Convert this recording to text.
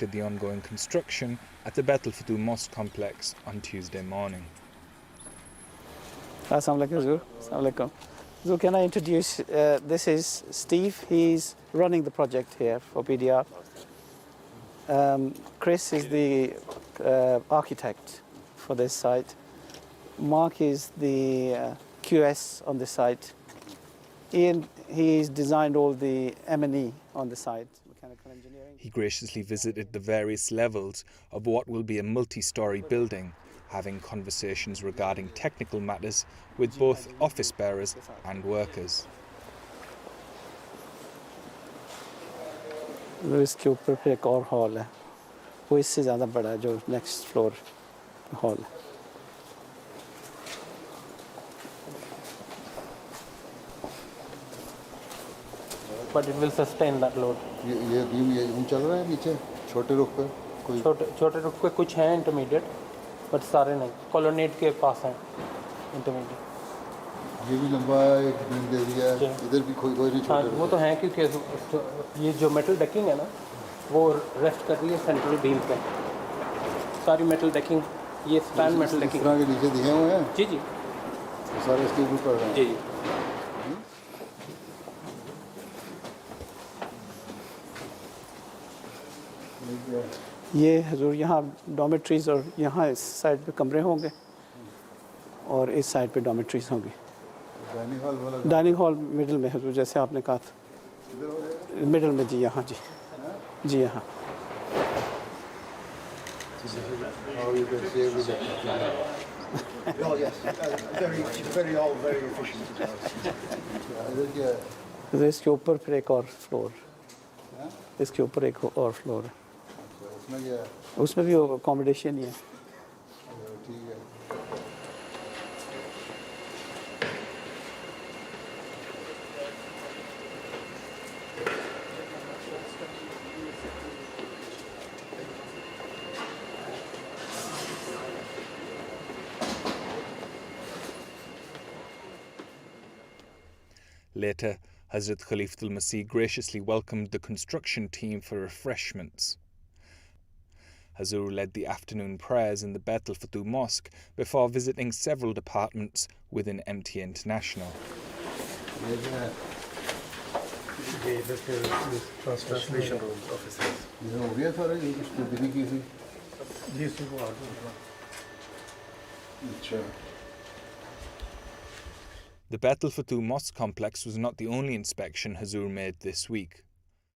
inspected the ongoing construction at the Baitul Futuh mosque complex on Tuesday morning. Assalamu alaikum, Hazur. Assalamu alaikum. So can I introduce, this is Steve, he's running the project here for PDR. Chris is the architect for this site. Mark is the QS on the site. Ian, he's designed all the M&E on the site, mechanical engineering. He graciously visited the various levels of what will be a multi-storey building, having conversations regarding technical matters with both office bearers and workers. इसके ऊपर फिर एक और hall है, वो इससे ज़्यादा बड़ा है, जो नेक्स्ट फ्लोर हॉल है. But it will sustain that load. ये चल रहा है नीचे छोटे रुख पे कोई छोटे रुख पे कुछ हैं इंटरमीडिएट, बट सारे नहीं. कॉलोनेट के पास हैं इंटरमीडिएट. ये भी लंबा एक बीम दे दिया है, इधर भी कोई नहीं छोटे. हाँ, वो तो हैं क्योंकि ये जो मेटल डेकिंग है ना, वो रेस्ट कर रही है सेंट्रल बीम पे. सारी मेटल डेकिंग, ये स्पैन मेटल डेकिंग के नीचे दिए हुए हैं. जी जी, सारे इसके ऊपर हैं. जी जी. ये हजूर यहाँ डॉमेट्रीज और यहाँ इस साइड पे कमरे होंगे और इस साइड पे डॉमेट्रीज होंगी. डाइनिंग हॉल मिडिल में हजूर, जैसे आपने कहा था मिडिल में. जी यहाँ, जी जी यहाँ. इसके ऊपर फिर एक और फ्लोर, इसके ऊपर एक और फ्लोर है. उसमें भी अकोमोडेशन ही है. Later, Hazrat Khalifatul Masih graciously welcomed the construction team for refreshments. Hazur led the afternoon prayers in the Baitul Futuh mosque before visiting several departments within MTA International. Translation room offices. The Baitul Futuh mosque complex was not the only inspection Hazur made this week.